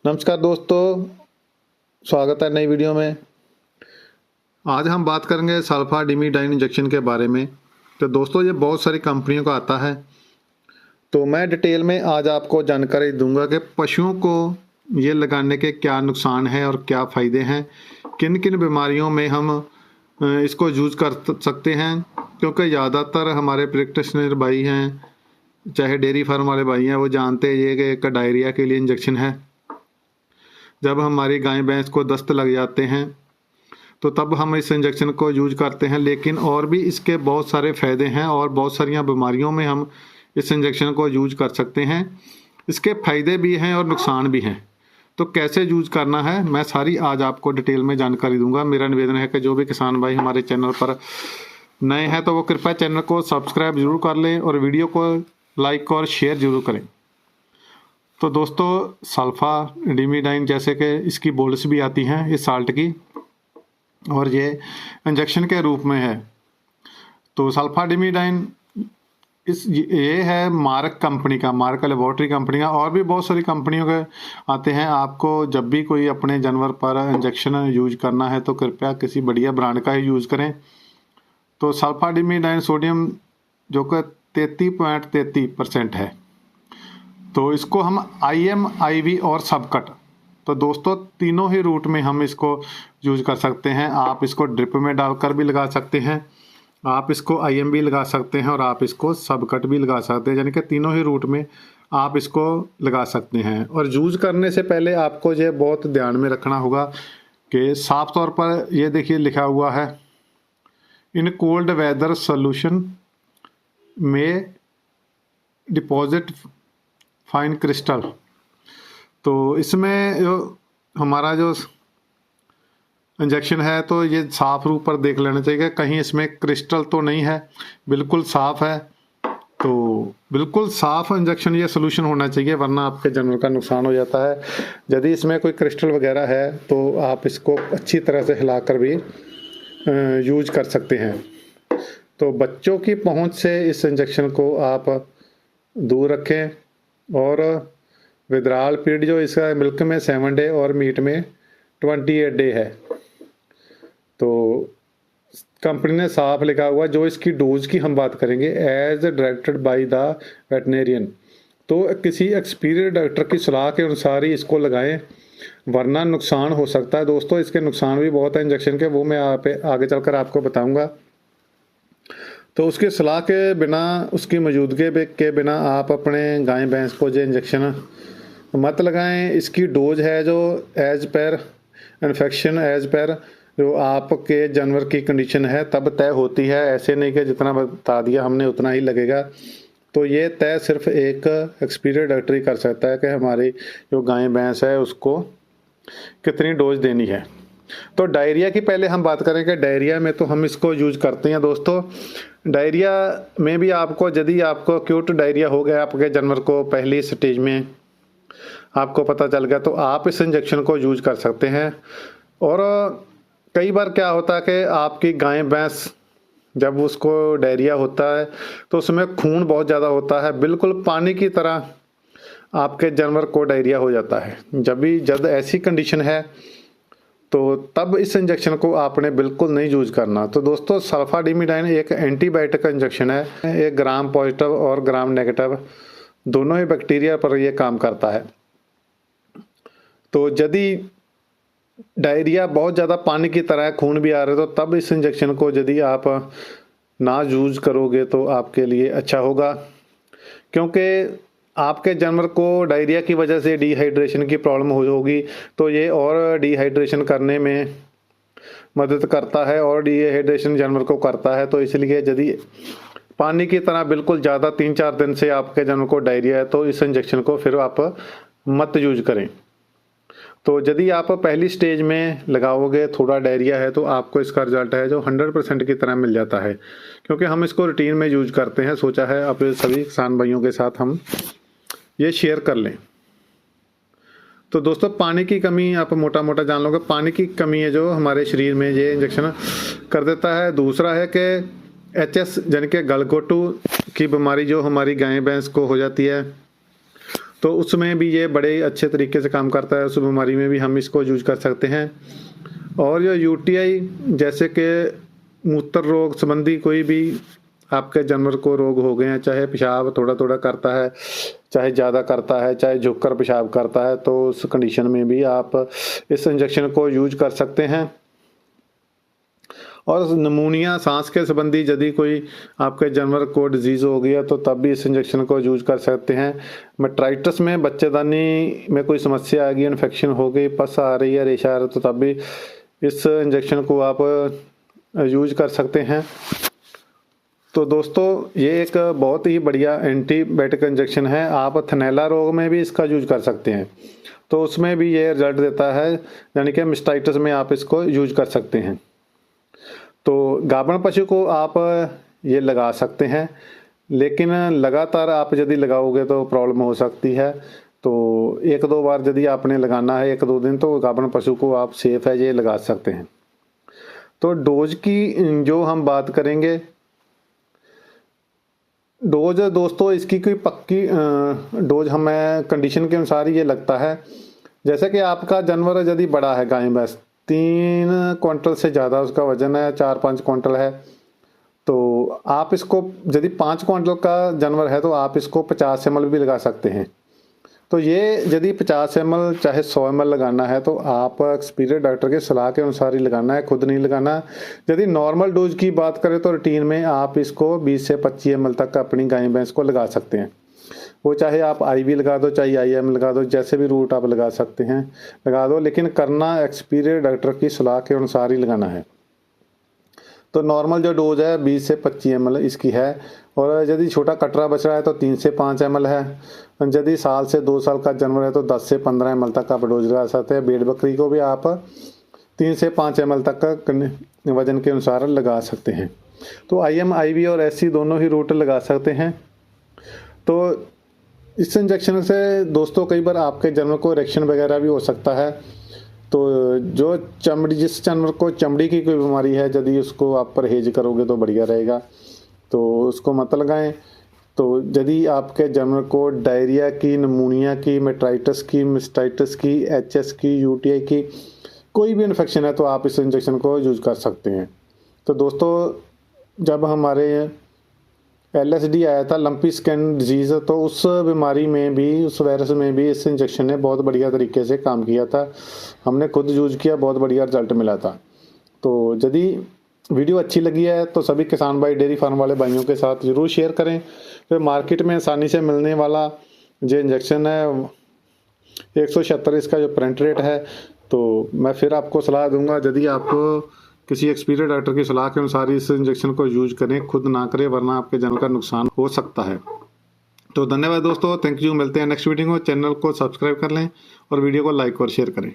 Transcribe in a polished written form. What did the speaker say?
नमस्कार दोस्तों, स्वागत है नई वीडियो में। आज हम बात करेंगे सल्फाडिमिडाइन इंजेक्शन के बारे में। तो दोस्तों, ये बहुत सारी कंपनियों का आता है, तो मैं डिटेल में आज आपको जानकारी दूंगा कि पशुओं को ये लगाने के क्या नुकसान हैं और क्या फ़ायदे हैं, किन किन बीमारियों में हम इसको यूज़ कर सकते हैं। क्योंकि ज़्यादातर हमारे प्रैक्टिशनर भाई हैं, चाहे डेयरी फार्म वाले भाई हैं, वो जानते हैं ये कि एक डायरिया के लिए इंजेक्शन है। जब हमारी गाय भैंस को दस्त लग जाते हैं तो तब हम इस इंजेक्शन को यूज करते हैं, लेकिन और भी इसके बहुत सारे फ़ायदे हैं और बहुत सारी बीमारियों में हम इस इंजेक्शन को यूज कर सकते हैं। इसके फ़ायदे भी हैं और नुकसान भी हैं, तो कैसे यूज करना है मैं सारी आज आपको डिटेल में जानकारी दूंगा। मेरा निवेदन है कि जो भी किसान भाई हमारे चैनल पर नए हैं तो वो कृपया चैनल को सब्सक्राइब ज़रूर कर लें और वीडियो को लाइक और शेयर ज़रूर करें। तो दोस्तों, सल्फाडिमिडाइन जैसे कि इसकी बोल्स भी आती हैं इस साल्ट की, और ये इंजेक्शन के रूप में है। तो सल्फाडिमिडाइन ये है मार्क कंपनी का, मार्क लेबोरेटरी कंपनी का। और भी बहुत सारी कंपनियों के आते हैं। आपको जब भी कोई अपने जानवर पर इंजेक्शन यूज करना है तो कृपया किसी बढ़िया ब्रांड का ही यूज़ करें। तो सल्फाडिमिडाइन सोडियम जो कि 33.33% है, तो इसको हम IM, IV और सबकट, तो दोस्तों तीनों ही रूट में हम इसको यूज कर सकते हैं। आप इसको ड्रिप में डालकर भी लगा सकते हैं, आप इसको IM भी लगा सकते हैं और आप इसको सबकट भी लगा सकते हैं, यानी कि तीनों ही रूट में आप इसको लगा सकते हैं। और यूज करने से पहले आपको ये बहुत ध्यान में रखना होगा कि साफ तौर पर ये देखिए लिखा हुआ है, इन कोल्ड वेदर सोल्यूशन में डिपॉजिट फाइन क्रिस्टल। तो इसमें जो हमारा जो इंजेक्शन है तो ये साफ रूप पर देख लेना चाहिए, कहीं इसमें क्रिस्टल तो नहीं है, बिल्कुल साफ है। तो बिल्कुल साफ इंजेक्शन ये सोल्यूशन होना चाहिए, वरना आपके जानवर का नुकसान हो जाता है। यदि इसमें कोई क्रिस्टल वगैरह है तो आप इसको अच्छी तरह से हिलाकर भी यूज कर सकते हैं। तो बच्चों की पहुंच से इस इंजेक्शन को आप दूर रखें। और विद्राल पीरियड जो इसका मिल्क में 7 डे और मीट में 28 डे है। तो कंपनी ने साफ लिखा हुआ, जो इसकी डोज की हम बात करेंगे, as directed by the veterinarian. तो किसी एक्सपीरियंस डॉक्टर की सलाह के अनुसार ही इसको लगाएं, वरना नुकसान हो सकता है। दोस्तों, इसके नुकसान भी बहुत है इंजेक्शन के, वो मैं आगे चलकर आपको बताऊंगा। तो उसकी सलाह के बिना, उसकी मौजूदगी के बिना आप अपने गाय भैंस को जो इंजेक्शन मत लगाएं। इसकी डोज है जो as per infection, as per जो आपके जानवर की कंडीशन है तब तय होती है। ऐसे नहीं कि जितना बता दिया हमने उतना ही लगेगा। तो ये तय सिर्फ एक एक्सपीरियंस डॉक्टर ही कर सकता है कि हमारी जो गाय भैंस है उसको कितनी डोज देनी है। तो डायरिया की पहले हम बात करें कि डायरिया में तो हम इसको यूज करते हैं। दोस्तों, डायरिया में भी आपको, यदि आपको एक्यूट डायरिया हो गया आपके जानवर को पहली स्टेज में आपको पता चल गया, तो आप इस इंजेक्शन को यूज कर सकते हैं। और कई बार क्या होता है कि आपकी गाय भैंस जब उसको डायरिया होता है तो उसमें खून बहुत ज़्यादा होता है, बिल्कुल पानी की तरह आपके जानवर को डायरिया हो जाता है। जब ऐसी कंडीशन है तो तब इस इंजेक्शन को आपने बिल्कुल नहीं यूज करना। तो दोस्तों, सल्फाडिमिडाइन एक एंटीबायोटिक इंजेक्शन है। ये ग्राम पॉजिटिव और ग्राम नेगेटिव दोनों ही बैक्टीरिया पर ये काम करता है। तो यदि डायरिया बहुत ज़्यादा पानी की तरह है, खून भी आ रहा है, तो तब इस इंजेक्शन को यदि आप ना यूज करोगे तो आपके लिए अच्छा होगा। क्योंकि आपके जानवर को डायरिया की वजह से डिहाइड्रेशन की प्रॉब्लम होगी, तो ये और डिहाइड्रेशन करने में मदद करता है और डिहाइड्रेशन जानवर को करता है। तो इसलिए यदि पानी की तरह बिल्कुल ज़्यादा 3-4 दिन से आपके जानवर को डायरिया है तो इस इंजेक्शन को फिर आप मत यूज करें। तो यदि आप पहली स्टेज में लगाओगे, थोड़ा डायरिया है, तो आपको इसका रिजल्ट है जो 100% की तरह मिल जाता है। क्योंकि हम इसको रूटीन में यूज करते हैं, सोचा है अपने सभी किसान भाइयों के साथ हम ये शेयर कर लें। तो दोस्तों, पानी की कमी आप मोटा मोटा जान लोगे, पानी की कमी है जो हमारे शरीर में ये इंजेक्शन कर देता है। दूसरा है कि HS यानी कि गलघोटू की बीमारी जो हमारी गाय भैंस को हो जाती है, तो उसमें भी ये बड़े अच्छे तरीके से काम करता है। उस बीमारी में भी हम इसको यूज कर सकते हैं। और जो यूटीआई जैसे कि मूत्र रोग संबंधी कोई भी आपके जानवर को रोग हो गए हैं, चाहे पेशाब थोड़ा थोड़ा करता है, चाहे ज़्यादा करता है, चाहे झुककर पेशाब करता है, तो उस कंडीशन में भी आप इस इंजेक्शन को यूज कर सकते हैं। और निमोनिया सांस के संबंधी यदि कोई आपके जानवर को डिजीज़ हो गया तो तब भी इस इंजेक्शन को यूज कर सकते हैं। मेट्राइटिस में बच्चेदानी में कोई समस्या आ गई, इन्फेक्शन हो गई, पस आ रही है, रेशा आ रहा है, तो तब भी इस इंजेक्शन को आप यूज कर सकते हैं। तो दोस्तों ये एक बहुत ही बढ़िया एंटीबायोटिक इंजेक्शन है। आप थनैला रोग में भी इसका यूज कर सकते हैं, तो उसमें भी ये रिजल्ट देता है, यानी कि मास्टाइटिस में आप इसको यूज कर सकते हैं। तो गाभिन पशु को आप ये लगा सकते हैं, लेकिन लगातार आप यदि लगाओगे तो प्रॉब्लम हो सकती है। तो 1-2 बार यदि आपने लगाना है 1-2 दिन, तो गाभिन पशु को आप सेफ है ये लगा सकते हैं। तो डोज की जो हम बात करेंगे, डोज दोस्तों इसकी कोई पक्की डोज हमें कंडीशन के अनुसार ये लगता है। जैसे कि आपका जानवर यदि बड़ा है, गाय भैंस 3 क्विंटल से ज़्यादा उसका वजन है, 4-5 क्विंटल है, तो आप इसको यदि 5 क्विंटल का जानवर है तो आप इसको 50 ml भी लगा सकते हैं। तो ये यदि 50 ml चाहे 100 ml लगाना है तो आप एक्सपीरियंस डॉक्टर के सलाह के अनुसार ही लगाना है, खुद नहीं लगाना। यदि नॉर्मल डोज की बात करें तो रूटीन में आप इसको 20 से 25 ml तक अपनी गाय भैंस को लगा सकते हैं। वो चाहे आप IV लगा दो, चाहे IM लगा दो, जैसे भी रूट आप लगा सकते हैं लगा दो, लेकिन करना एक्सपीरियंस डॉक्टर की सलाह के अनुसार ही लगाना है। तो नॉर्मल जो डोज है 20 से 25 ml इसकी है। और यदि छोटा कटरा बछड़ा है तो 3 से 5 ml है। यदि साल से 2 साल का जानवर है तो 10 से 15 ml तक आप डोज लगा सकते हैं। भेड़ बकरी को भी आप 3 से 5 ml तक का वजन के अनुसार लगा सकते हैं। तो IM, IV और SC दोनों ही रूट लगा सकते हैं। तो इस इंजेक्शन से दोस्तों कई बार आपके जानवर को इरेक्शन वगैरह भी हो सकता है। तो जो जिस जानवर को चमड़ी की कोई बीमारी है, यदि उसको आप परहेज करोगे तो बढ़िया रहेगा, तो उसको मत लगाएं। तो यदि आपके जानवर को डायरिया की, निमोनिया की, मेट्राइटिस की, मास्टाइटिस की, HS की, UTI की कोई भी इन्फेक्शन है तो आप इस इंजेक्शन को यूज कर सकते हैं। तो दोस्तों जब हमारे LSD आया था, लंपी स्किन डिजीज़, तो उस बीमारी में भी, उस वायरस में भी इस इंजेक्शन ने बहुत बढ़िया तरीके से काम किया था। हमने खुद यूज किया, बहुत बढ़िया रिजल्ट मिला था। तो यदि वीडियो अच्छी लगी है तो सभी किसान भाई, डेयरी फार्म वाले भाइयों के साथ ज़रूर शेयर करें। फिर मार्केट में आसानी से मिलने वाला जो इंजेक्शन है 176 इसका जो प्रिंट रेट है, तो मैं फिर आपको सलाह दूंगा यदि आपको किसी एक्सपीरियंस डॉक्टर की सलाह के अनुसार इस इंजेक्शन को यूज करें, खुद ना करें, वरना आपके जानवर का नुकसान हो सकता है। तो धन्यवाद दोस्तों, थैंक यू। मिलते हैं नेक्स्ट वीडियो में। चैनल को सब्सक्राइब कर लें और वीडियो को लाइक और शेयर करें।